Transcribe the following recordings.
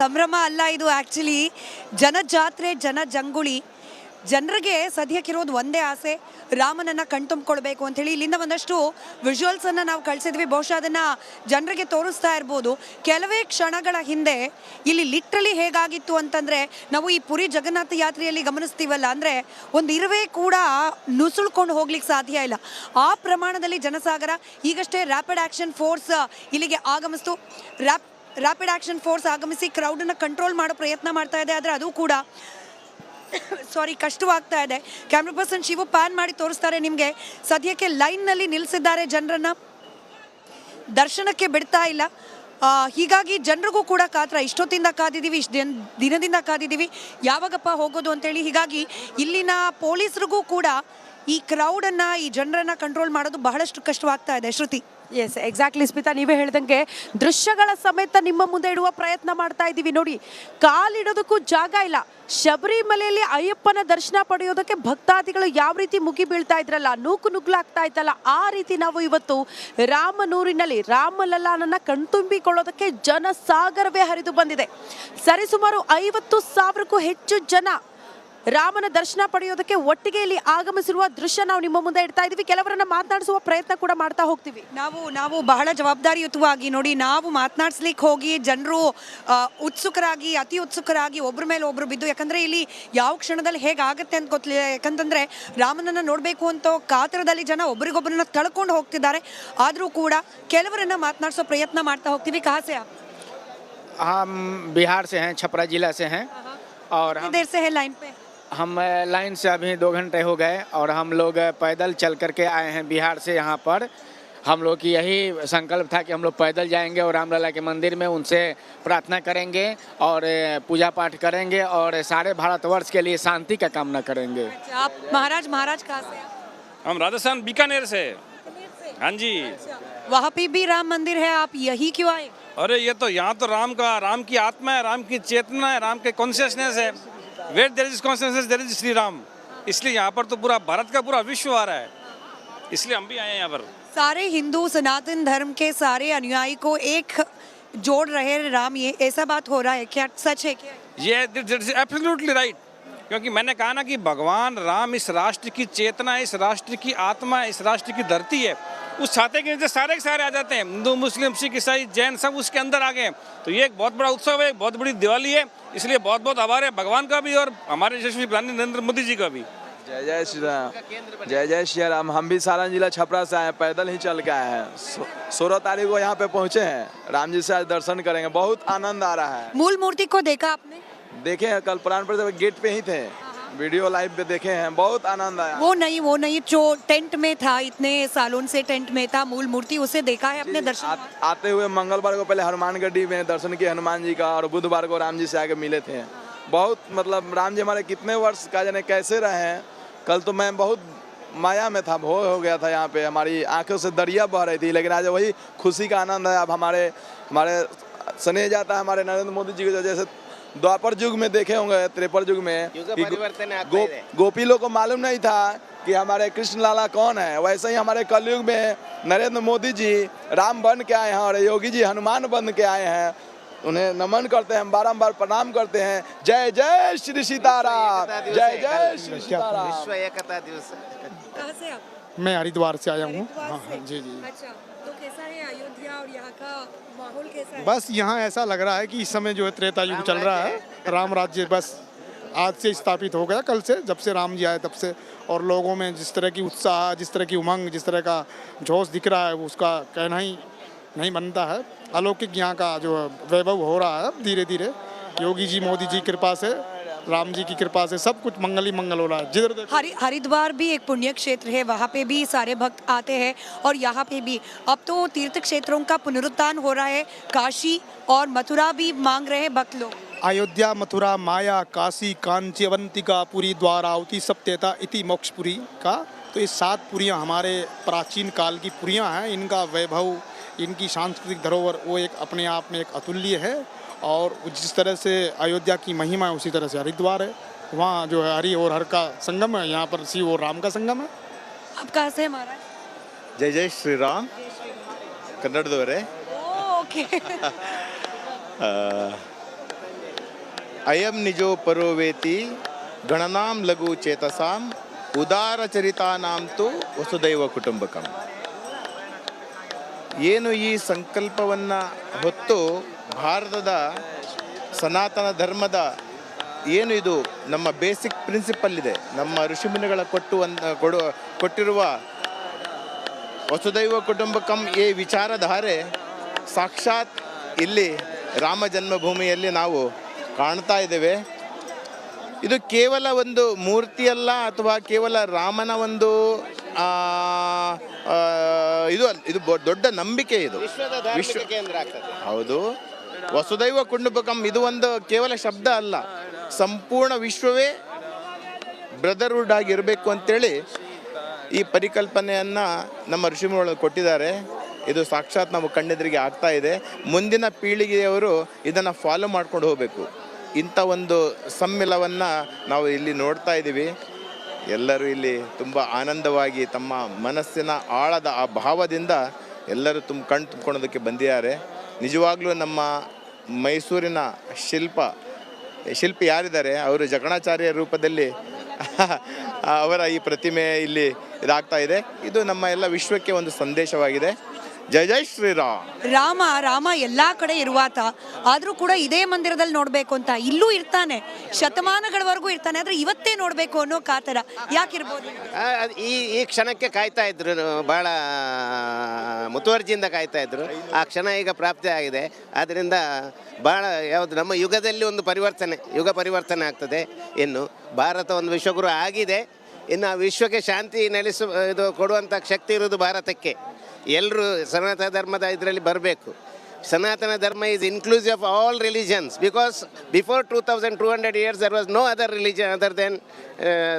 ಸಂಭ್ರಮ ಅಲ್ಲ ಇದು ಆ್ಯಕ್ಚುಲಿ ಜನಜಾತ್ರೆ ಜನಜಂಗುಳಿ. ಜನರಿಗೆ ಸದ್ಯಕ್ಕಿರೋದು ಒಂದೇ ಆಸೆ, ರಾಮನನ್ನು ಕಣ್ತುಂಬಿಕೊಳ್ಬೇಕು ಅಂಥೇಳಿ. ಇಲ್ಲಿಂದ ಒಂದಷ್ಟು ವಿಜುವಲ್ಸನ್ನು ನಾವು ಕಳಿಸಿದ್ವಿ, ಬಹುಶಃ ಅದನ್ನು ಜನರಿಗೆ ತೋರಿಸ್ತಾ ಇರ್ಬೋದು. ಕೆಲವೇ ಕ್ಷಣಗಳ ಹಿಂದೆ ಇಲ್ಲಿ ಲಿಟ್ರಲಿ ಹೇಗಾಗಿತ್ತು ಅಂತಂದರೆ, ನಾವು ಈ ಪುರಿ ಜಗನ್ನಾಥ ಯಾತ್ರೆಯಲ್ಲಿ ಗಮನಿಸ್ತೀವಲ್ಲ, ಅಂದರೆ ಒಂದು ಇರುವೆ ಕೂಡ ನುಸುಳ್ಕೊಂಡು ಹೋಗ್ಲಿಕ್ಕೆ ಸಾಧ್ಯ ಇಲ್ಲ, ಆ ಪ್ರಮಾಣದಲ್ಲಿ ಜನಸಾಗರ. ಈಗಷ್ಟೇ ರ್ಯಾಪಿಡ್ ಆ್ಯಕ್ಷನ್ ಫೋರ್ಸ್ ಇಲ್ಲಿಗೆ ಆಗಮಿಸ್ತು. ರ್ಯಾಪಿಡ್ ಆ್ಯಕ್ಷನ್ ಫೋರ್ಸ್ ಆಗಮಿಸಿ ಕ್ರೌಡನ್ನು ಕಂಟ್ರೋಲ್ ಮಾಡೋ ಪ್ರಯತ್ನ ಮಾಡ್ತಾ ಇದೆ. ಆದರೆ ಅದು ಕೂಡ ಕಷ್ಟವಾಗ್ತಾ ಇದೆ. ಕ್ಯಾಮ್ರಾ ಪರ್ಸನ್ ಶಿವು ಪ್ಯಾನ್ ಮಾಡಿ ತೋರಿಸ್ತಾರೆ ನಿಮಗೆ. ಸದ್ಯಕ್ಕೆ ಲೈನ್ನಲ್ಲಿ ನಿಲ್ಲಿಸಿದ್ದಾರೆ, ಜನರನ್ನು ದರ್ಶನಕ್ಕೆ ಬಿಡ್ತಾ ಇಲ್ಲ. ಹೀಗಾಗಿ ಜನರಿಗೂ ಕೂಡ ಕಾತರ, ಇಷ್ಟೊತ್ತಿಂದ ಕಾದಿದ್ದೀವಿ, ಇಷ್ಟು ದಿನದಿಂದ ಕಾದಿದ್ದೀವಿ, ಯಾವಾಗಪ್ಪ ಹೋಗೋದು ಅಂತೇಳಿ. ಹೀಗಾಗಿ ಇಲ್ಲಿನ ಪೊಲೀಸರಿಗೂ ಕೂಡ ಈ ಕ್ರೌಡನ್ನು, ಈ ಜನರನ್ನು ಕಂಟ್ರೋಲ್ ಮಾಡೋದು ಬಹಳಷ್ಟು ಕಷ್ಟವಾಗ್ತಾ ಇದೆ. ಶ್ರುತಿ. ಎಸ್, ಎಕ್ಸಾಕ್ಟ್ಲಿ ಸ್ಮಿತಾ, ನೀವೇ ಹೇಳ್ದಂಗೆ ದೃಶ್ಯಗಳ ಸಮೇತ ನಿಮ್ಮ ಮುಂದೆ ಇಡುವ ಪ್ರಯತ್ನ ಮಾಡ್ತಾ ಇದ್ದೀವಿ. ನೋಡಿ, ಕಾಲಿಡೋದಕ್ಕೂ ಜಾಗ ಇಲ್ಲ. ಶಬರಿಮಲೆಯಲ್ಲಿ ಅಯ್ಯಪ್ಪನ ದರ್ಶನ ಪಡೆಯೋದಕ್ಕೆ ಭಕ್ತಾದಿಗಳು ಯಾವ ರೀತಿ ಮುಗಿ ಬೀಳ್ತಾ ಇದ್ರಲ್ಲ, ನುಗ್ಲಾಗ್ತಾ ಇತ್ತಲ್ಲ, ಆ ರೀತಿ ನಾವು ಇವತ್ತು ರಾಮನೂರಿನಲ್ಲಿ ರಾಮಲಲ್ಲಾನನ್ನ ಕಣ್ತುಂಬಿಕೊಳ್ಳೋದಕ್ಕೆ ಜನಸಾಗರವೇ ಹರಿದು ಬಂದಿದೆ. ಸರಿಸುಮಾರು 50,000ಕ್ಕೂ ಹೆಚ್ಚು ಜನ ರಾಮನ ದರ್ಶನ ಪಡೆಯೋದಕ್ಕೆ ಒಟ್ಟಿಗೆ ಇಲ್ಲಿ ಆಗಮಿಸಿರುವ ದೃಶ್ಯ ನಾವು ನಿಮ್ಮ ಮುಂದೆ ಇಡ್ತಾ ಇದೀವಿ. ಕೆಲವರನ್ನ ಮಾತನಾಡಿಸುವ ಪ್ರಯತ್ನ ಕೂಡ ಮಾಡ್ತಾ ಹೋಗ್ತೀವಿ. ನಾವು ಬಹಳ ಜವಾಬ್ದಾರಿಯುತವಾಗಿ ನೋಡಿ, ನಾವು ಮಾತನಾಡಿಸ್ಲಿಕ್ಕೆ ಹೋಗಿ ಜನರು ಉತ್ಸುಕರಾಗಿ, ಅತಿ ಉತ್ಸುಕರಾಗಿ ಒಬ್ಬರ ಮೇಲೆ ಒಬ್ರು ಬಿದ್ದು, ಯಾಕಂದ್ರೆ ಇಲ್ಲಿ ಯಾವ ಕ್ಷಣದಲ್ಲಿ ಹೇಗಾಗುತ್ತೆ ಅಂತ ಗೊತ್ತಿಲ್ಲ. ಯಾಕಂತಂದ್ರೆ ರಾಮನನ್ನ ನೋಡಬೇಕು ಅಂತ ಕಾತರದಲ್ಲಿ ಜನ ಒಬ್ರಿಗೊಬ್ಬರನ್ನ ತಳ್ಕೊಂಡು ಹೋಗ್ತಿದ್ದಾರೆ. ಆದರೂ ಕೂಡ ಕೆಲವರನ್ನ ಮಾತನಾಡಿಸೋ ಪ್ರಯತ್ನ ಮಾಡ್ತಾ ಹೋಗ್ತೀವಿ. ಕಹಾಸೆ हम बिहार से हैं, छपरा जिला से हैं और देर से है लाइन पे? हम लाइन से अभी 2 घंटे हो गए और हम लोग पैदल चल करके आए हैं बिहार से यहाँ पर। हम लोग की यही संकल्प था कि हम लोग पैदल जाएंगे और रामलला के मंदिर में उनसे प्रार्थना करेंगे और पूजा पाठ करेंगे और सारे भारतवर्ष के लिए शांति का कामना करेंगे। आप महाराज कहाँ से? हम राजस्थान बीकानेर से। हाँ जी। वहाँ पे भी राम मंदिर है, आप यही क्यों आए? अरे ये तो यहाँ तो राम की आत्मा है, राम की चेतना है, राम के कॉन्शियसनेस है। Where there is consciousness there is Shri Ram. इसलिए यहाँ पर तो पूरा भारत का पूरा विश्व आ रहा है, इसलिए हम भी आए हैं यहाँ पर। सारे हिंदू सनातन धर्म के सारे अनुयायी को एक जोड़ रहे राम, ये ऐसा बात हो रहा है क्या? सच है क्या? ये एब्सोल्युटली राइट, क्योंकि मैंने कहा ना कि भगवान राम इस राष्ट्र की चेतना है, इस राष्ट्र की आत्मा है, इस राष्ट्र की धरती है। उस छाते के नीचे सारे के सारे आ जाते हैं, हिंदू मुस्लिम सिख ईसाई जैन सब उसके अंदर आ गए। तो ये एक बहुत बड़ा उत्सव है, एक बहुत बड़ी दिवाली है, इसलिए बहुत बहुत आभार है भगवान का भी और हमारे यशस्वी प्रधानमंत्री नरेंद्र मोदी जी का भी। जय जय श्री राम, जय जय श्री राम। हम भी सारण जिला छपरा से आए हैं, पैदल ही चल के आए हैं। 16 तारीख को यहाँ पे पहुँचे हैं, राम जी से आज दर्शन करेंगे, बहुत आनंद आ रहा है। मूल मूर्ति को देखा आपने? देखे हैं, कल प्राण प्रतिष्ठा गेट पे ही थे, वीडियो लाइव पे देखे हैं, बहुत आनंद आया। वो नहीं जो टेंट में था, इतने सालों से टेंट में था, मूल मूर्ति उसे देखा है अपने दर्शन? आते हुए मंगलवार को पहले हनुमानगढ़ी में दर्शन किए हनुमान जी का, और बुधवार को राम जी से आके मिले थे। बहुत मतलब राम जी हमारे कितने वर्ष का जाने कैसे रहे हैं। कल तो मैं बहुत माया में था, भोर हो गया था, यहाँ पे हमारी आंखों से दरिया बह रही थी, लेकिन आज वही खुशी का आनंद है। अब हमारे स्नेह जाता है हमारे नरेंद्र मोदी जी को, जैसे द्वापर युग में देखे होंगे, त्रेपर युग में गोपी लोग को मालूम नहीं था कि हमारे कृष्ण लाला कौन है, वैसे ही हमारे कलयुग में नरेंद्र मोदी जी राम बन के आए हैं और योगी जी हनुमान बन के आए हैं। उन्हें नमन करते हैं, बारंबार प्रणाम करते हैं। जय जय श्री सीताराम, जय जय श्री सीताराम। कहाँ से आप? मैं हरिद्वार से आया हूँ। हाँ जी। अच्छा, तो कैसा है अयोध्या और यहाँ का माहौल कैसा है? बस यहाँ ऐसा लग रहा है कि इस समय जो है त्रेता युग चल रहा है, राम राज्य बस आज से स्थापित हो गया, कल से, जब से राम जी आए तब से। और लोगों में जिस तरह की उत्साह, जिस तरह की उमंग, जिस तरह का जोश दिख रहा है, उसका कहना ही नहीं बनता है। अलौकिक यहाँ का जो वैभव हो रहा है धीरे धीरे, योगी जी मोदी जी कृपा से, राम जी की कृपा से सब कुछ मंगल ही मंगल हो रहा है। जिधर हरिद्वार भी एक पुण्य क्षेत्र है, वहाँ पे भी सारे भक्त आते हैं और यहाँ पे भी अब तो तीर्थ क्षेत्रों का पुनरुत्थान हो रहा है। काशी और मथुरा भी मांग रहे हैं भक्त लोग। अयोध्या, मथुरा, माया, काशी, कांचीवंतिका, पुरी, द्वारावती, सप्तेता इति मोक्षपुरी का, तो ये 7 पुरियाँ हमारे प्राचीन काल की पुरियाँ हैं। इनका वैभव, इनकी सांस्कृतिक धरोहर वो एक अपने आप में एक अतुल्य है। और जिस तरह से अयोध्या की महिमा है, उसी तरह से हरिद्वार है, वहाँ जो है हरि और हर का संगम है, यहाँ पर शिव और राम का संगम है। आप कहाँ से महाराज? जय जय श्री राम, कन्नड़ दोरे। ओके। ಅಯಂ ನಿಜೋ ಪರೋವೇತಿ ಗಣನಾಂ ಲಘು ಚೇತಸಾಂ ಉದಾರ ಚರಿತಾನಾಂ ತು ವಸುದೈವ ಕುಟುಂಬಕಂ. ಏನು ಈ ಸಂಕಲ್ಪವನ್ನು ಹೊತ್ತು ಭಾರತದ ಸನಾತನ ಧರ್ಮದ ಏನು ಇದು ನಮ್ಮ ಬೇಸಿಕ್ ಪ್ರಿನ್ಸಿಪಲ್ ಇದೆ, ನಮ್ಮ ಋಷಿಮುನಿಗಳ ಕೊಟ್ಟಿರುವ ವಸುದೈವ ಕುಟುಂಬಕಂ ಈ ವಿಚಾರಧಾರೆ ಸಾಕ್ಷಾತ್ ಇಲ್ಲಿ ರಾಮ ಜನ್ಮಭೂಮಿಯಲ್ಲಿ ನಾವು ಕಾಣ್ತಾ ಇದ್ದೇವೆ. ಇದು ಕೇವಲ ಒಂದು ಮೂರ್ತಿಯಲ್ಲ ಅಥವಾ ಕೇವಲ ರಾಮನ ಒಂದು ಇದು ದೊಡ್ಡ ನಂಬಿಕೆ. ಇದು ವಿಶ್ವ ಹೌದು. ವಸುದೈವ ಕುಟುಂಬಕಂ ಇದು ಒಂದು ಕೇವಲ ಶಬ್ದ ಅಲ್ಲ, ಸಂಪೂರ್ಣ ವಿಶ್ವವೇ ಬ್ರದರ್ಹುಡ್ ಆಗಿರಬೇಕು ಅಂತೇಳಿ ಈ ಪರಿಕಲ್ಪನೆಯನ್ನು ನಮ್ಮ ಋಷಿಮುನಿಗಳು ಕೊಟ್ಟಿದ್ದಾರೆ. ಇದು ಸಾಕ್ಷಾತ್ ನಾವು ಕಣ್ಣೆದುರಿಗೆ ಆಗ್ತಾ ಇದೆ. ಮುಂದಿನ ಪೀಳಿಗೆಯವರು ಇದನ್ನು ಫಾಲೋ ಮಾಡ್ಕೊಂಡು ಹೋಗಬೇಕು. ಇಂಥ ಒಂದು ಸಮ್ಮಿಲವನ್ನು ನಾವು ಇಲ್ಲಿ ನೋಡ್ತಾ ಇದ್ದೀವಿ. ಎಲ್ಲರೂ ಇಲ್ಲಿ ತುಂಬ ಆನಂದವಾಗಿ ತಮ್ಮ ಮನಸ್ಸಿನ ಆಳದ ಆ ಭಾವದಿಂದ ಎಲ್ಲರೂ ಕಣ್ಣು ತುಂಬ್ಕೊಳ್ಳೋದಕ್ಕೆ ಬಂದಿದ್ದಾರೆ. ನಿಜವಾಗ್ಲೂ ನಮ್ಮ ಮೈಸೂರಿನ ಶಿಲ್ಪಿ ಯಾರಿದ್ದಾರೆ ಅವರು ಜಕಣಾಚಾರ್ಯ ರೂಪದಲ್ಲಿ ಅವರ ಈ ಪ್ರತಿಮೆ ಇಲ್ಲಿ ಇದಾಗ್ತಾ ಇದೆ. ಇದು ನಮ್ಮ ಎಲ್ಲ ವಿಶ್ವಕ್ಕೆ ಒಂದು ಸಂದೇಶವಾಗಿದೆ. ಜೈ ಜೈ ಶ್ರೀರಾಮ್. ರಾಮ ಎಲ್ಲಾ ಕಡೆ ಇರುವಾತ, ಆದ್ರೂ ಕೂಡ ಇದೇ ಮಂದಿರದಲ್ಲಿ ನೋಡ್ಬೇಕು ಅಂತ ಇಲ್ಲೂ ಇರ್ತಾನೆ, ಶತಮಾನಗಳವರೆಗೂ ಇರ್ತಾನೆ. ಆದ್ರೆ ಇವತ್ತೇ ನೋಡ್ಬೇಕು ಅನ್ನೋ ಕಾತರ ಯಾಕಿರ್ಬೋದು? ಈ ಕ್ಷಣಕ್ಕೆ ಕಾಯ್ತಾ ಇದ್ರು, ಬಹಳ ಮುತುವರ್ಜಿಯಿಂದ ಕಾಯ್ತಾ ಇದ್ರು. ಆ ಕ್ಷಣ ಈಗ ಪ್ರಾಪ್ತಿ ಆಗಿದೆ. ಆದ್ದರಿಂದ ಬಹಳ ಯಾವುದು ನಮ್ಮ ಯುಗದಲ್ಲಿ ಒಂದು ಯುಗ ಪರಿವರ್ತನೆ ಆಗ್ತದೆ. ಇನ್ನು ಭಾರತ ಒಂದು ವಿಶ್ವಗುರು ಆಗಿದೆ. ಇನ್ನು ಆ ವಿಶ್ವಕ್ಕೆ ಶಾಂತಿ ಇದು ಕೊಡುವಂಥ ಶಕ್ತಿ ಇರೋದು ಭಾರತಕ್ಕೆ. ಎಲ್ಲರೂ ಸನಾತನ ಧರ್ಮದ ಇದರಲ್ಲಿ ಬರಬೇಕು. ಸನಾತನ ಧರ್ಮ is inclusive of all religions, because before 2200 years there was no other religion other than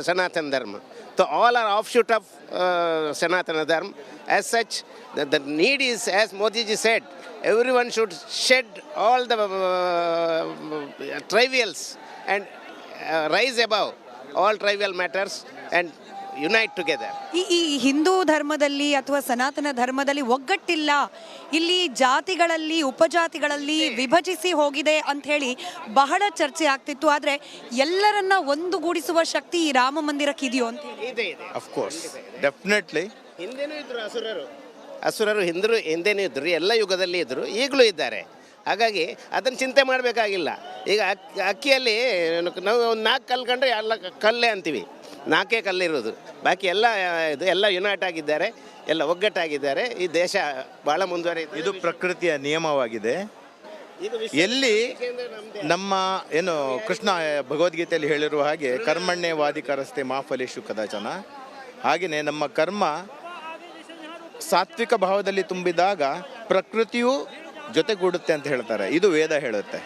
Sanatana Dharma. So all are offshoot of Sanatana Dharma. As such, the need is, as Modi ji said, everyone should shed all the trivials and rise above all trivial matters and unite together. ಈ ಹಿಂದೂ ಧರ್ಮದಲ್ಲಿ ಅಥವಾ ಸನಾತನ ಧರ್ಮದಲ್ಲಿ ಒಗ್ಗಟ್ಟಿಲ್ಲ, ಇಲ್ಲಿ ಜಾತಿಗಳಲ್ಲಿ ಉಪಜಾತಿಗಳಲ್ಲಿ ವಿಭಜಿಸಿ ಹೋಗಿದೆ ಅಂತ ಹೇಳಿ ಬಹಳ ಚರ್ಚೆ ಆಗ್ತಿತ್ತು. ಆದ್ರೆ ಎಲ್ಲರನ್ನ ಒಂದುಗೂಡಿಸುವ ಶಕ್ತಿ ಈ ರಾಮ ಮಂದಿರಕ್ಕೆ ಇದೆಯೋ ಅಂತ ಇದೆ. Of course, definitely. ಹಿಂದೆನೂ ಇದ್ರು ಅಸುರರು ಹಿಂದೆನೂ ಇದ್ರು, ಎಲ್ಲ ಯುಗದಲ್ಲಿ ಇದ್ರು, ಈಗಲೂ ಇದ್ದಾರೆ. ಹಾಗಾಗಿ ಅದನ್ನು ಚಿಂತೆ ಮಾಡಬೇಕಾಗಿಲ್ಲ. ಈಗ ಅಕ್ಕಿಯಲ್ಲಿ ನಾವು ಒಂದು 4 ಕಲ್ಲು ಕಂಡ್ರೆ ಎಲ್ಲ ಕಲ್ಲೇ ಅಂತೀವಿ, 4 ಕಲ್ಲಿರೋದು. ಬಾಕಿ ಎಲ್ಲ ಯುನೈಟ್ ಆಗಿದ್ದಾರೆ, ಎಲ್ಲ ಒಗ್ಗಟ್ಟಾಗಿದ್ದಾರೆ. ಈ ದೇಶ ಭಾಳ ಮುಂದುವರಿಯುತ್ತೆ. ಇದು ಪ್ರಕೃತಿಯ ನಿಯಮವಾಗಿದೆ. ಎಲ್ಲಿ ನಮ್ಮ ಏನು ಕೃಷ್ಣ ಭಗವದ್ಗೀತೆಯಲ್ಲಿ ಹೇಳಿರುವ ಹಾಗೆ ಕರ್ಮಣ್ಯವಾಧಿಕಾರಸ್ಥೆ ಮಾ ಫಲೇಶು ಕದಾಚನ, ಹಾಗೆಯೇ ನಮ್ಮ ಕರ್ಮ ಸಾತ್ವಿಕ ಭಾವದಲ್ಲಿ ತುಂಬಿದಾಗ ಪ್ರಕೃತಿಯು ಜೊತೆಗೂಡುತ್ತೆ ಅಂತ ಹೇಳ್ತಾರೆ. ಇದು ವೇದ ಹೇಳುತ್ತೆ.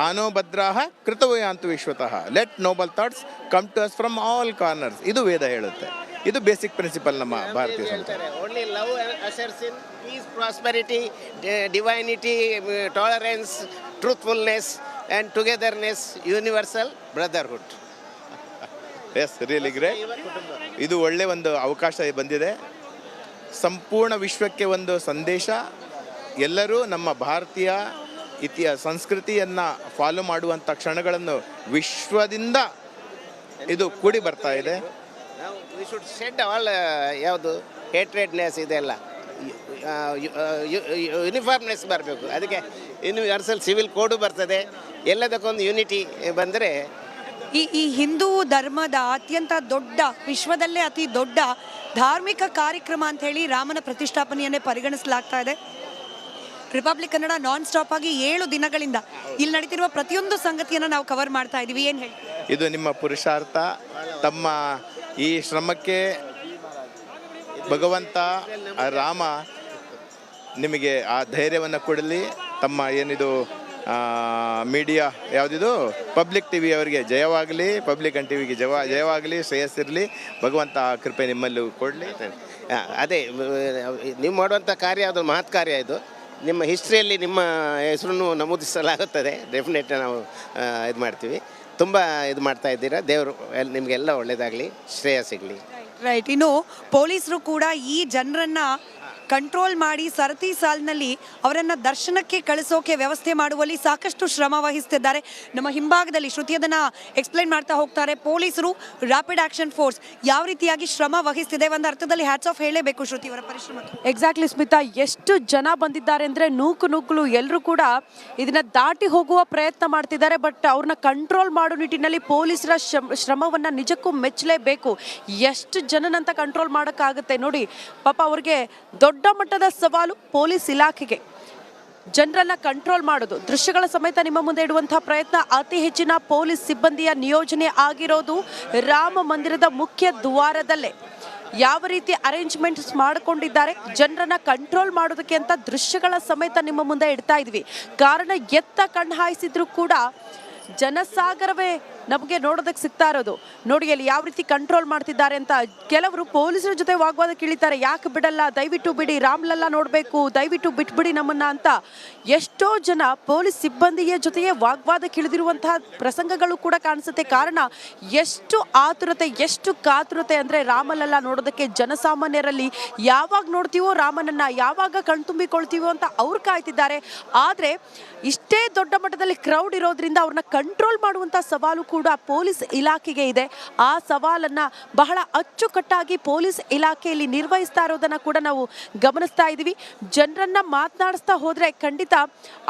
ಆನೋ ಭದ್ರಾಹ ಕೃತವಯಾಂತು ವಿಶ್ವತಃ, let noble thoughts come to us from all corners. ಇದು ವೇದ ಹೇಳುತ್ತೆ. ಇದು ಬೇಸಿಕ್ ಪ್ರಿನ್ಸಿಪಲ್ ನಮ್ಮ ಭಾರತೀಯ ಸಂಸ್ಕೃತಿ. Only love asserts in peace, prosperity, divinity, tolerance, truthfulness and togetherness, universal brotherhood. Yes, really great. ಇದು ಒಳ್ಳೆ ಒಂದು ಅವಕಾಶ ಬಂದಿದೆ. ಸಂಪೂರ್ಣ ವಿಶ್ವಕ್ಕೆ ಒಂದು ಸಂದೇಶ. ಎಲ್ಲರೂ ನಮ್ಮ ಭಾರತೀಯ ಸಂಸ್ಕೃತಿಯನ್ನು ಫಾಲೋ ಮಾಡುವಂಥ ಕ್ಷಣಗಳನ್ನು ವಿಶ್ವದಿಂದ ಇದು ಕೂಡಿ ಬರ್ತಾ ಇದೆ. ವಿ ಶುಡ್ ಶೆಡ್ ಆಲ್ ಯಾವುದು ಹೇಟ್ರೆಡ್ನೆಸ್ ಇದೆಲ್ಲ ಯೂನಿಫಾರ್ಮ್ನೆಸ್ ಬರಬೇಕು. ಅದಕ್ಕೆ ಯೂನಿವರ್ಸಲ್ ಸಿವಿಲ್ ಕೋಡು ಬರ್ತದೆ. ಎಲ್ಲದಕ್ಕೊಂದು ಯೂನಿಟಿ ಬಂದರೆ ಈ ಹಿಂದೂ ಧರ್ಮದ ಅತ್ಯಂತ ದೊಡ್ಡ, ವಿಶ್ವದಲ್ಲೇ ಅತಿ ದೊಡ್ಡ ಧಾರ್ಮಿಕ ಕಾರ್ಯಕ್ರಮ ಅಂತ ಹೇಳಿ ರಾಮನ ಪ್ರತಿಷ್ಠಾಪನೆಯನ್ನೇ ಪರಿಗಣಿಸಲಾಗ್ತಾ ಇದೆ. ರಿಪಬ್ಲಿಕ್ ಕನ್ನಡ ನಾನ್ ಸ್ಟಾಪ್ ಆಗಿ 7 ದಿನಗಳಿಂದ ಇಲ್ಲಿ ನಡೀತಿರುವ ಪ್ರತಿಯೊಂದು ಸಂಗತಿಯನ್ನು ನಾವು ಕವರ್ ಮಾಡ್ತಾ ಇದ್ದೀವಿ. ಏನು ಹೇಳಿ? ಇದು ನಿಮ್ಮ ಪುರುಷಾರ್ಥ. ತಮ್ಮ ಈ ಶ್ರಮಕ್ಕೆ ಭಗವಂತ ರಾಮ ನಿಮಗೆ ಆ ಧೈರ್ಯವನ್ನು ಕೊಡಲಿ. ತಮ್ಮ ಏನಿದು ಮೀಡಿಯಾ ಯಾವುದಿದು ಪಬ್ಲಿಕ್ ಟಿ ವಿ ಅವರಿಗೆ ಜಯವಾಗಲಿ, ಪಬ್ಲಿಕ್ ಅಂಡ್ ಟಿವಿಗೆ ಜಯವಾಗಲಿ, ಶ್ರೇಯಸ್ಸಿರಲಿ. ಭಗವಂತ ಆ ಕೃಪೆ ನಿಮ್ಮಲ್ಲೂ ಕೊಡಲಿ. ಅದೇ ನೀವು ಮಾಡುವಂಥ ಕಾರ್ಯ ಅದು ಮಹತ್ ಕಾರ್ಯ. ಇದು ನಿಮ್ಮ ಹಿಸ್ಟ್ರಿಯಲ್ಲಿ ನಿಮ್ಮ ಹೆಸರನ್ನು ನಮೂದಿಸಲಾಗುತ್ತದೆ. ಡೆಫಿನೆಟ್ ನಾವು ಇದು ಮಾಡ್ತೀವಿ. ತುಂಬ ಇದು ಮಾಡ್ತಾ ಇದ್ದೀರಾ. ದೇವರು ನಿಮಗೆಲ್ಲ ಒಳ್ಳೆಯದಾಗಲಿ, ಶ್ರೇಯ ಸಿಗಲಿ. ರೈಟ್. ಇನ್ನು ಪೊಲೀಸರು ಕೂಡ ಈ ಜನರನ್ನ ಕಂಟ್ರೋಲ್ ಮಾಡಿ ಸರತಿ ಸಾಲಿನಲ್ಲಿ ಅವರನ್ನು ದರ್ಶನಕ್ಕೆ ಕಳಿಸೋಕೆ ವ್ಯವಸ್ಥೆ ಮಾಡುವಲ್ಲಿ ಸಾಕಷ್ಟು ಶ್ರಮ ವಹಿಸ್ತಿದ್ದಾರೆ. ನಮ್ಮ ಹಿಂಭಾಗದಲ್ಲಿ ಶ್ರುತಿ ಅದನ್ನು ಎಕ್ಸ್ಪ್ಲೈನ್ ಮಾಡ್ತಾ ಹೋಗ್ತಾರೆ. ಪೊಲೀಸರು, ರ್ಯಾಪಿಡ್ ಆಕ್ಷನ್ ಫೋರ್ಸ್ ಯಾವ ರೀತಿಯಾಗಿ ಶ್ರಮ ವಹಿಸ್ತಿದೆ, ಒಂದು ಅರ್ಥದಲ್ಲಿ ಹ್ಯಾಟ್ಸ್ ಆಫ್ ಹೇಳಲೇಬೇಕು ಶ್ರುತಿ ಅವರ ಪರಿಶ್ರಮಕ್ಕೆ. ಎಕ್ಸಾಕ್ಟ್ಲಿ ಸ್ಮಿತಾ, ಎಷ್ಟು ಜನ ಬಂದಿದ್ದಾರೆ ಅಂದರೆ ನೂಕುಲು ಎಲ್ಲರೂ ಕೂಡ ಇದನ್ನ ದಾಟಿ ಹೋಗುವ ಪ್ರಯತ್ನ ಮಾಡ್ತಿದ್ದಾರೆ. ಬಟ್ ಅವ್ರನ್ನ ಕಂಟ್ರೋಲ್ ಮಾಡೋ ನಿಟ್ಟಿನಲ್ಲಿ ಪೊಲೀಸರ ಶ್ರಮವನ್ನ ನಿಜಕ್ಕೂ ಮೆಚ್ಚಲೇಬೇಕು. ಎಷ್ಟು ಜನನಂತ ಕಂಟ್ರೋಲ್ ಮಾಡೋಕ್ಕಾಗುತ್ತೆ ನೋಡಿ. ಪಾಪ ಅವ್ರಿಗೆ ದೊಡ್ಡ ಮಟ್ಟದ ಸವಾಲು ಪೊಲೀಸ್ ಇಲಾಖೆಗೆ ಜನರನ್ನ ಕಂಟ್ರೋಲ್ ಮಾಡೋದು. ದೃಶ್ಯಗಳ ಸಮೇತ ನಿಮ್ಮ ಮುಂದೆ ಇಡುವಂತಹ ಪ್ರಯತ್ನ. ಅತಿ ಹೆಚ್ಚಿನ ಪೊಲೀಸ್ ಸಿಬ್ಬಂದಿಯ ನಿಯೋಜನೆ ಆಗಿರೋದು ರಾಮ ಮಂದಿರದ ಮುಖ್ಯ ದ್ವಾರದಲ್ಲೇ. ಯಾವ ರೀತಿ ಅರೇಂಜ್ಮೆಂಟ್ಸ್ ಮಾಡಿಕೊಂಡಿದ್ದಾರೆ ಜನರನ್ನ ಕಂಟ್ರೋಲ್ ಮಾಡೋದಕ್ಕೆ ಅಂತ ದೃಶ್ಯಗಳ ಸಮೇತ ನಿಮ್ಮ ಮುಂದೆ ಇಡ್ತಾ ಇದ್ವಿ. ಕಾರಣ ಎತ್ತ ಕಣ್ಣು ಹಾಯಿಸಿದ್ರು ಕೂಡ ಜನಸಾಗರವೇ ನಮಗೆ ನೋಡೋದಕ್ಕೆ ಸಿಗ್ತಾ ಇರೋದು. ನೋಡಿ ಅಲ್ಲಿ ಯಾವ ರೀತಿ ಕಂಟ್ರೋಲ್ ಮಾಡ್ತಿದ್ದಾರೆ ಅಂತ. ಕೆಲವರು ಪೊಲೀಸರ ಜೊತೆ ವಾಗ್ವಾದಕ್ಕೆ ಇಳಿತಾರೆ. ಯಾಕೆ ಬಿಡಲ್ಲ, ದಯವಿಟ್ಟು ಬಿಡಿ, ರಾಮ್ಲಲ್ಲ ನೋಡಬೇಕು, ದಯವಿಟ್ಟು ಬಿಟ್ಬಿಡಿ ನಮ್ಮನ್ನ ಅಂತ. ಎಷ್ಟೋ ಜನ ಪೊಲೀಸ್ ಸಿಬ್ಬಂದಿಯ ಜೊತೆಗೆ ವಾಗ್ವಾದಕ್ಕೆ ಇಳಿದಿರುವಂತಹ ಪ್ರಸಂಗಗಳು ಕೂಡ ಕಾಣಿಸುತ್ತೆ. ಕಾರಣ ಎಷ್ಟು ಆತುರತೆ, ಎಷ್ಟು ಕಾತುರತೆ ಅಂದರೆ ರಾಮಲಲ್ಲ ನೋಡೋದಕ್ಕೆ ಜನಸಾಮಾನ್ಯರಲ್ಲಿ. ಯಾವಾಗ ನೋಡ್ತೀವೋ ರಾಮನನ್ನ, ಯಾವಾಗ ಕಣ್ತುಂಬಿಕೊಳ್ತೀವೋ ಅಂತ ಅವ್ರು ಕಾಯ್ತಿದ್ದಾರೆ. ಆದರೆ ಇಷ್ಟೇ ದೊಡ್ಡ ಮಟ್ಟದಲ್ಲಿ ಕ್ರೌಡ್ ಇರೋದ್ರಿಂದ ಅವ್ರನ್ನ ಕಂಟ್ರೋಲ್ ಮಾಡುವಂಥ ಸವಾಲು ಕೂಡ ಪೊಲೀಸ್ ಇಲಾಖೆಗೆ ಇದೆ. ಆ ಸವಾಲನ್ನ ಬಹಳ ಅಚ್ಚುಕಟ್ಟಾಗಿ ಪೊಲೀಸ್ ಇಲಾಖೆಯಲ್ಲಿ ನಿರ್ವಹಿಸ್ತಾ ಇರೋದನ್ನ ಕೂಡ ನಾವು ಗಮನಿಸ್ತಾ ಇದ್ದೀವಿ. ಜನರನ್ನ ಮಾತನಾಡಿಸ್ತಾ ಹೋದ್ರೆ ಖಂಡಿತ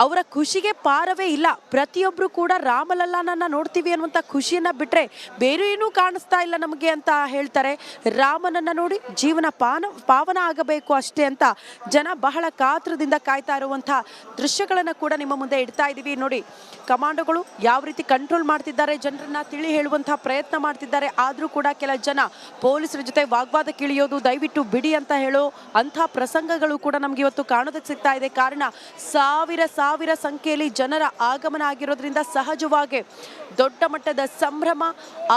ಅವರ ಖುಷಿಗೆ ಪಾರವೇ ಇಲ್ಲ. ಪ್ರತಿಯೊಬ್ಬರು ಕೂಡ ರಾಮಲಲ್ಲನನ್ನ ನೋಡ್ತೀವಿ ಅನ್ನುವಂಥ ಖುಷಿಯನ್ನ ಬಿಟ್ರೆ ಬೇರೆ ಏನೂ ಕಾಣಿಸ್ತಾ ಇಲ್ಲ ನಮಗೆ ಅಂತ ಹೇಳ್ತಾರೆ. ರಾಮನನ್ನ ನೋಡಿ ಜೀವನ ಪಾವನ ಆಗಬೇಕು ಅಷ್ಟೇ ಅಂತ ಜನ ಬಹಳ ಕಾತರದಿಂದ ಕಾಯ್ತಾ ಇರುವಂಥ ದೃಶ್ಯಗಳನ್ನ ಕೂಡ ನಿಮ್ಮ ಮುಂದೆ ಇಡ್ತಾ ಇದ್ದೀವಿ. ನೋಡಿ, ಕಮಾಂಡೋಗಳು ಯಾವ ರೀತಿ ಕಂಟ್ರೋಲ್ ಮಾಡ್ತಿದ್ದಾರೆ, ಜನರನ್ನ ತಿಳಿ ಹೇಳುವಂತಹ ಪ್ರಯತ್ನ ಮಾಡ್ತಿದ್ದಾರೆ. ಆದರೂ ಕೂಡ ಕೆಲ ಜನ ಪೊಲೀಸರ ಜೊತೆ ವಾಗ್ವಾದಕ್ಕೆ ಇಳಿಯೋದು, ದಯವಿಟ್ಟು ಬಿಡಿ ಅಂತ ಹೇಳೋ ಅಂಥ ಪ್ರಸಂಗಗಳು ಕೂಡ ನಮ್ಗೆ ಇವತ್ತು ಕಾಣೋದಕ್ಕೆ ಸಿಗ್ತಾ ಇದೆ. ಕಾರಣ ಸಾವಿರ ಸಂಖ್ಯೆಯಲ್ಲಿ ಜನರ ಆಗಮನ ಆಗಿರೋದ್ರಿಂದ ಸಹಜವಾಗಿ ದೊಡ್ಡ ಮಟ್ಟದ ಸಂಭ್ರಮ,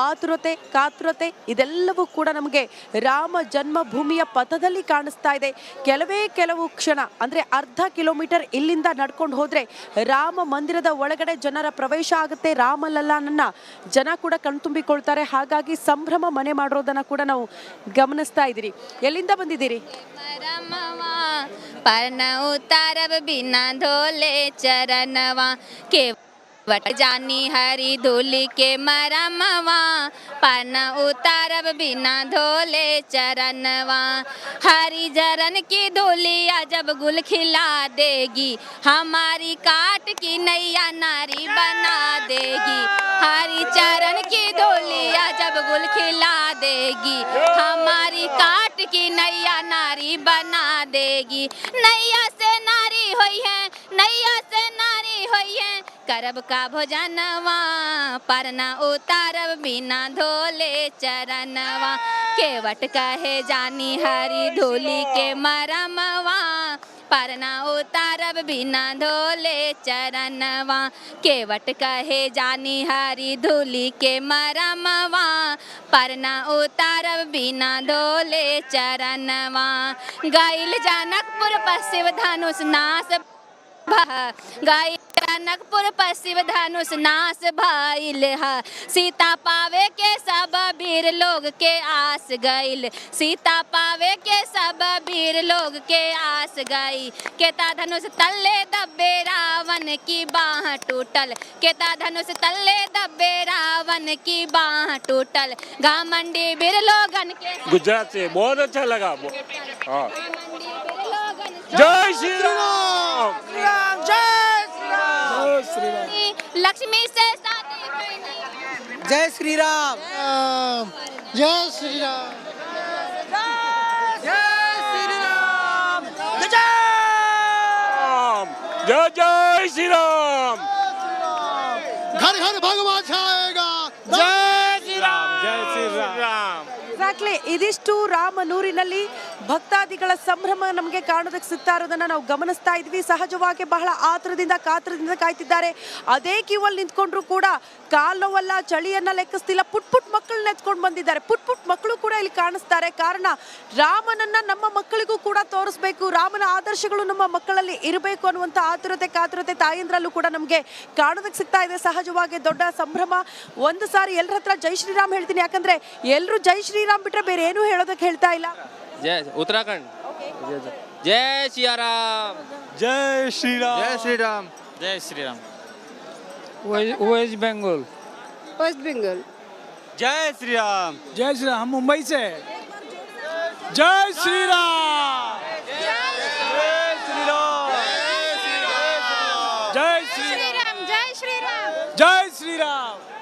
ಆತುರತೆ, ಕಾತುರತೆ ಇದೆಲ್ಲವೂ ಕೂಡ ನಮಗೆ ರಾಮ ಜನ್ಮಭೂಮಿಯ ಪಥದಲ್ಲಿ ಕಾಣಿಸ್ತಾ ಇದೆ. ಕೆಲವು ಕ್ಷಣ ಅಂದರೆ ಅರ್ಧ ಕಿಲೋಮೀಟರ್ ಇಲ್ಲಿಂದ ನಡ್ಕೊಂಡು ಹೋದ್ರೆ ರಾಮ ಮಂದಿರದ ಒಳಗಡೆ ಜನರ ಪ್ರವೇಶ ಆಗುತ್ತೆ. ರಾಮಲಲ್ಲನನ್ನ ಜನ ಕೂಡ ಕಣ್ತುಂಬಿಕೊಳ್ತಾರೆ. ಹಾಗಾಗಿ ಸಂಭ್ರಮ ಮನೆ ಮಾಡಿರೋದನ್ನ ಕೂಡ ನಾವು ಗಮನಿಸ್ತಾ ಇದ್ದೀರಿ. ಎಲ್ಲಿಂದ ಬಂದಿದ್ದೀರಿ? ಪರ್ಣ ಉತ್ತಾರವ ಬಿನಾ ಧೋಲೆ ಚರಣವಾ ಕೆ वट जानी हरी धूली के मरमवा पन उतारब बिना धोले चरणवा हरी जरन की धूलिया जब गुल खिला देगी हमारी काट की नैया नारी बना देगी हरी चरण की धूलिया जब गुल खिला देगी हमारी काट की नैया नारी बना देगी नैया से नारी हुई है नैया से नारी हुई है करब का भोजनवा परना उतारब बिना धोले चरणवा केवट कहे जानी हरी धूली के मरमवा परना उतारब बिना धोले चरणवा केवट कहे जानी हरी धूली के मरमवा परना उतारब बिना धोले चरणवा गाइल जनकपुर पश्चिम धनुष नाश गाइल जनकपुर पश्चिम धनुष नाश भइल है सीता पावे के सब वीर लोग के आस गइल सीता पावे के सब वीर लोग के आस गई केता धनुष तल्ले दबे रावण की बाह टूटल केता धनुष तल्ले दबे रावण की बाह टूटल घमंडी वीर लोगन के गुजरात से बहुत अच्छा लगा। हाँ, जय श्री राम, लक्ष्मी से शादी जय श्री राम, जय श्री राम, जय जय श्री राम। घर घर भगवान छाएगा, जय श्री राम, जय श्री राम। ಎಕ್ಸಾಕ್ಟ್ಲಿ ಇದಿಷ್ಟು ರಾಮನೂರಿನಲ್ಲಿ ಭಕ್ತಾದಿಗಳ ಸಂಭ್ರಮ ನಮಗೆ ಕಾಣೋದಕ್ಕೆ ಸಿಗ್ತಾ ಇರೋದನ್ನ ನಾವು ಗಮನಿಸ್ತಾ ಇದ್ವಿ. ಸಹಜವಾಗಿ ಬಹಳ ಆತುರದಿಂದ ಕಾತುರದಿಂದ ಕಾಯ್ತಿದ್ದಾರೆ. ಅದೇ ಕ್ಯೂವಲ್ಲಿ ನಿಂತ್ಕೊಂಡ್ರು ಕೂಡ ಕಾಲ್ ನೋವಲ್ಲ, ಚಳಿಯನ್ನ ಲೆಕ್ಕಿಸ್ತಿಲ್ಲ. ಪುಟ್ ಮಕ್ಕಳನ್ನ ಎತ್ಕೊಂಡು ಬಂದಿದ್ದಾರೆ. ಪುಟ್ ಮಕ್ಕಳು ಕೂಡ ಇಲ್ಲಿ ಕಾಣಿಸ್ತಾರೆ. ಕಾರಣ ರಾಮನನ್ನ ನಮ್ಮ ಮಕ್ಕಳಿಗೂ ಕೂಡ ತೋರಿಸ್ಬೇಕು, ರಾಮನ ಆದರ್ಶಗಳು ನಮ್ಮ ಮಕ್ಕಳಲ್ಲಿ ಇರಬೇಕು ಅನ್ನುವಂಥ ಆತುರತೆ ಕಾತುರತೆ ತಾಯಂದ್ರಲ್ಲೂ ಕೂಡ ನಮಗೆ ಕಾಣೋದಕ್ಕೆ ಸಿಗ್ತಾ ಇದೆ. ಸಹಜವಾಗಿ ದೊಡ್ಡ ಸಂಭ್ರಮ. ಒಂದು ಸಾರಿ ಎಲ್ಲರ ಹತ್ರ ಜೈ ಶ್ರೀರಾಮ್ ಹೇಳ್ತೀನಿ, ಯಾಕಂದ್ರೆ ಎಲ್ಲರೂ ಜೈ ಶ್ರೀರಾಮ್ ಬಿಟ್ರೆ ಬೇರೆ ಏನೂ ಹೇಳೋದಕ್ಕೆ ಹೇಳ್ತಾ ಇಲ್ಲ. जय उत्तराखंड। जय सिया राम। जय श्री राम। जय श्री राम। जय श्री राम। वेस्ट बंगाल। वेस्ट बंगाल। जय श्री राम। जय श्री राम। हम मुंबई से। जय श्री राम। जय श्री राम। जय श्री राम। जय श्री राम। जय श्री राम।